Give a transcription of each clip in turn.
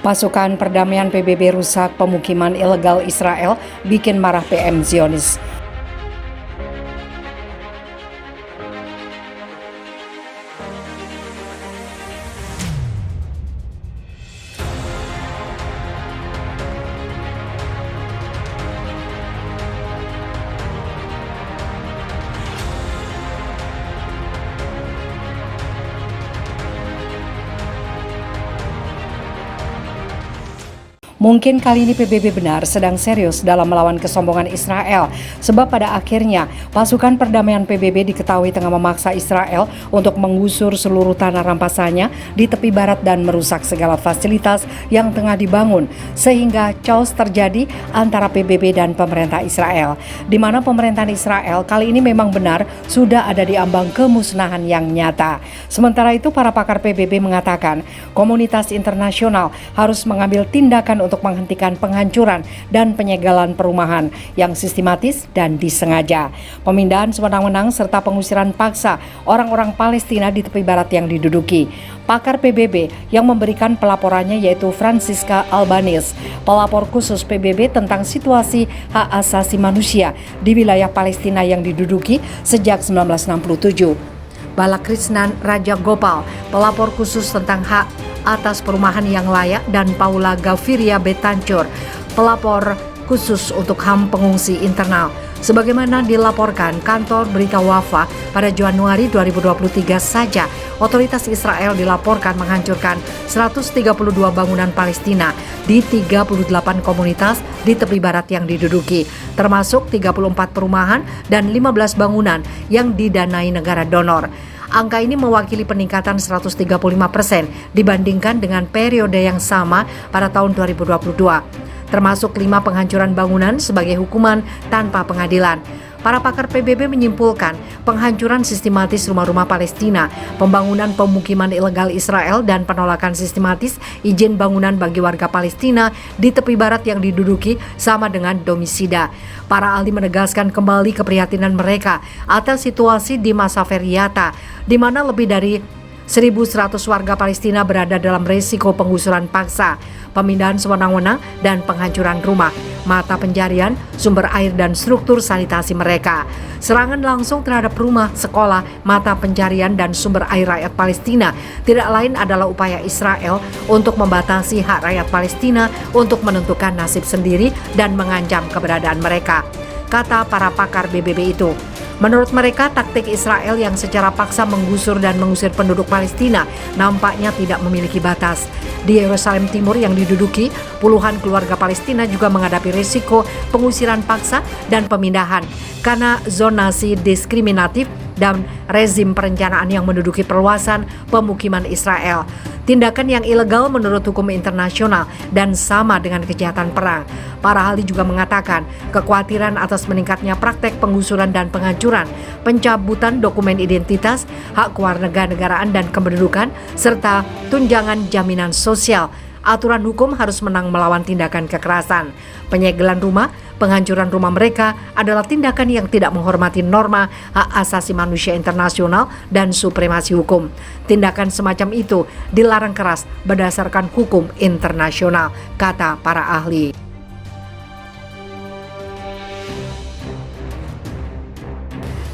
Pasukan perdamaian PBB rusak pemukiman ilegal Israel, bikin marah PM Zionis. Mungkin kali ini PBB benar sedang serius dalam melawan kesombongan Israel, sebab pada akhirnya pasukan perdamaian PBB diketahui tengah memaksa Israel untuk menggusur seluruh tanah rampasannya di tepi barat dan merusak segala fasilitas yang tengah dibangun, sehingga chaos terjadi antara PBB dan pemerintah Israel, di mana pemerintahan Israel kali ini memang benar sudah ada di ambang kemusnahan yang nyata. Sementara itu para pakar PBB mengatakan komunitas internasional harus mengambil tindakan untuk menghentikan penghancuran dan penyegelan perumahan yang sistematis dan disengaja, pemindahan sewenang-wenang serta pengusiran paksa orang-orang Palestina di tepi barat yang diduduki. Pakar PBB yang memberikan pelaporannya yaitu Francisca Albanese, pelapor khusus PBB tentang situasi hak asasi manusia di wilayah Palestina yang diduduki sejak 1967. Balakrishnan Rajagopal, pelapor khusus tentang hak atas perumahan yang layak, dan Paula Gaviria Betancur, pelapor khusus untuk HAM pengungsi internal. Sebagaimana dilaporkan kantor berita Wafa pada Januari 2023 saja, otoritas Israel dilaporkan menghancurkan 132 bangunan Palestina di 38 komunitas di tepi barat yang diduduki, termasuk 34 perumahan dan 15 bangunan yang didanai negara donor. Angka ini mewakili peningkatan 135% dibandingkan dengan periode yang sama pada tahun 2022, termasuk 5 penghancuran bangunan sebagai hukuman tanpa pengadilan. Para pakar PBB menyimpulkan penghancuran sistematis rumah-rumah Palestina, pembangunan pemukiman ilegal Israel, dan penolakan sistematis izin bangunan bagi warga Palestina di tepi barat yang diduduki sama dengan domisida. Para ahli menegaskan kembali keprihatinan mereka atas situasi di masa Feryata, di mana lebih dari 1.100 warga Palestina berada dalam risiko penggusuran paksa, pemindahan sewenang-wenang, dan penghancuran rumah, mata pencarian, sumber air, dan struktur sanitasi mereka. Serangan langsung terhadap rumah, sekolah, mata pencarian, dan sumber air rakyat Palestina tidak lain adalah upaya Israel untuk membatasi hak rakyat Palestina untuk menentukan nasib sendiri dan mengancam keberadaan mereka, kata para pakar PBB itu. Menurut mereka, taktik Israel yang secara paksa menggusur dan mengusir penduduk Palestina nampaknya tidak memiliki batas. Di Yerusalem Timur yang diduduki, puluhan keluarga Palestina juga menghadapi risiko pengusiran paksa dan pemindahan karena zonasi diskriminatif dan rezim perencanaan yang menduduki perluasan pemukiman Israel. Tindakan yang ilegal menurut hukum internasional dan sama dengan kejahatan perang. Para ahli juga mengatakan kekhawatiran atas meningkatnya praktek penggusuran dan penghancuran, pencabutan dokumen identitas, hak kewarganegaraan dan kependudukan, serta tunjangan jaminan sosial. Aturan hukum harus menang melawan tindakan kekerasan. Penyegelan rumah, penghancuran rumah mereka adalah tindakan yang tidak menghormati norma hak asasi manusia internasional dan supremasi hukum. Tindakan semacam itu dilarang keras berdasarkan hukum internasional, kata para ahli.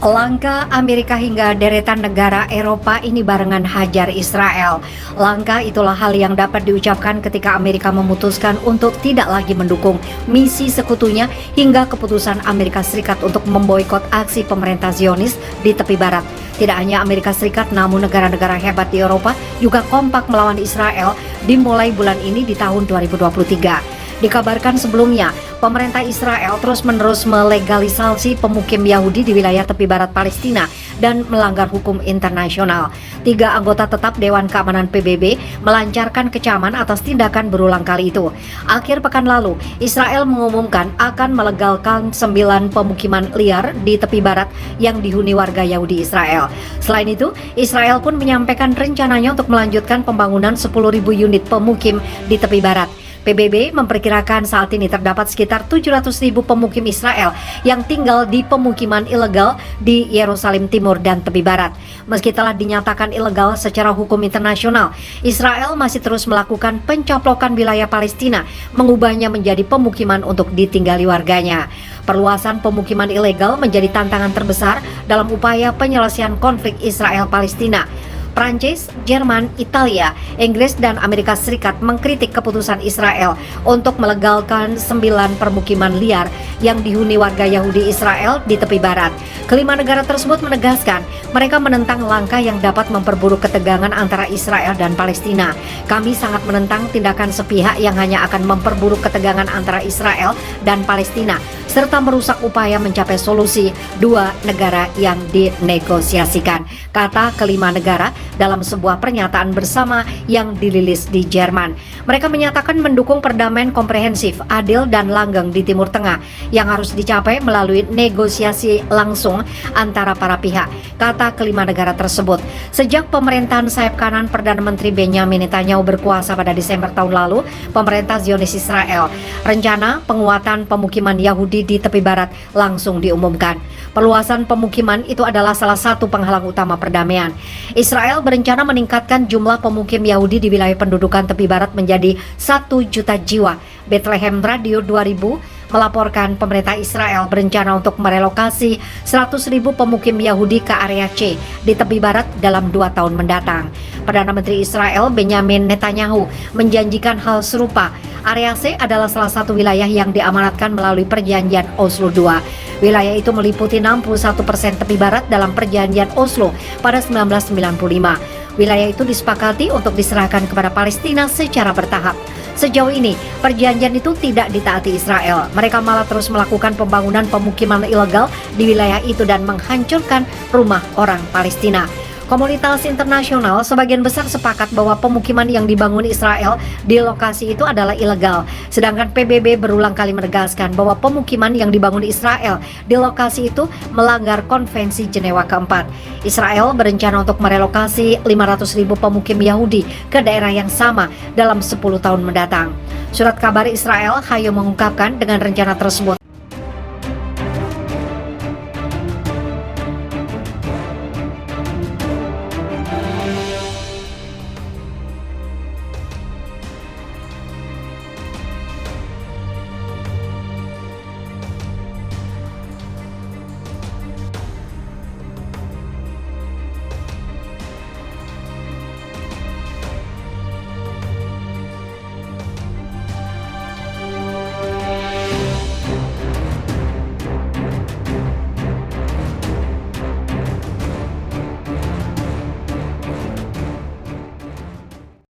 Langkah Amerika hingga deretan negara Eropa ini barengan hajar Israel. Langkah itulah hal yang dapat diucapkan ketika Amerika memutuskan untuk tidak lagi mendukung misi sekutunya hingga keputusan Amerika Serikat untuk memboikot aksi pemerintah Zionis di tepi barat. Tidak hanya Amerika Serikat, namun negara-negara hebat di Eropa juga kompak melawan Israel dimulai bulan ini di tahun 2023. Dikabarkan sebelumnya, pemerintah Israel terus-menerus melegalisasi pemukim Yahudi di wilayah tepi barat Palestina dan melanggar hukum internasional. 3 anggota tetap Dewan Keamanan PBB melancarkan kecaman atas tindakan berulang kali itu. Akhir pekan lalu, Israel mengumumkan akan melegalkan 9 pemukiman liar di tepi barat yang dihuni warga Yahudi Israel. Selain itu, Israel pun menyampaikan rencananya untuk melanjutkan pembangunan 10.000 unit pemukim di tepi barat. PBB memperkirakan saat ini terdapat sekitar 700.000 pemukim Israel yang tinggal di pemukiman ilegal di Yerusalem Timur dan tepi barat. Meski telah dinyatakan ilegal secara hukum internasional, Israel masih terus melakukan pencaplokan wilayah Palestina, mengubahnya menjadi pemukiman untuk ditinggali warganya. Perluasan pemukiman ilegal menjadi tantangan terbesar dalam upaya penyelesaian konflik Israel-Palestina. Prancis, Jerman, Italia, Inggris, dan Amerika Serikat mengkritik keputusan Israel untuk melegalkan 9 permukiman liar yang dihuni warga Yahudi Israel di tepi barat. Kelima negara tersebut menegaskan mereka menentang langkah yang dapat memperburuk ketegangan antara Israel dan Palestina. Kami sangat menentang tindakan sepihak yang hanya akan memperburuk ketegangan antara Israel dan Palestina, serta merusak upaya mencapai solusi dua negara yang dinegosiasikan, kata kelima negara dalam sebuah pernyataan bersama yang dirilis di Jerman. Mereka menyatakan mendukung perdamaian komprehensif, adil, dan langgeng di Timur Tengah yang harus dicapai melalui negosiasi langsung antara para pihak, kata kelima negara tersebut. Sejak pemerintahan sayap kanan Perdana Menteri Benjamin Netanyahu berkuasa pada Desember tahun lalu, pemerintah Zionis Israel, rencana penguatan pemukiman Yahudi di tepi barat langsung diumumkan. Perluasan pemukiman itu adalah salah satu penghalang utama perdamaian. Israel berencana meningkatkan jumlah pemukim Yahudi di wilayah pendudukan tepi barat menjadi 1 juta jiwa. Bethlehem Radio 2000 melaporkan pemerintah Israel berencana untuk merelokasi 100.000 pemukim Yahudi ke area C di tepi barat dalam 2 tahun mendatang. Perdana Menteri Israel Benjamin Netanyahu menjanjikan hal serupa. Area C adalah salah satu wilayah yang diamanatkan melalui perjanjian Oslo II. Wilayah itu meliputi 61% tepi barat dalam perjanjian Oslo pada 1995. Wilayah itu disepakati untuk diserahkan kepada Palestina secara bertahap. Sejauh ini, perjanjian itu tidak ditaati Israel. Mereka malah terus melakukan pembangunan pemukiman ilegal di wilayah itu dan menghancurkan rumah orang Palestina. Komunitas internasional sebagian besar sepakat bahwa pemukiman yang dibangun Israel di lokasi itu adalah ilegal. Sedangkan PBB berulang kali menegaskan bahwa pemukiman yang dibangun Israel di lokasi itu melanggar Konvensi Jenewa keempat. Israel berencana untuk merelokasi 500.000 pemukim Yahudi ke daerah yang sama dalam 10 tahun mendatang. Surat kabar Israel Hayo mengungkapkan dengan rencana tersebut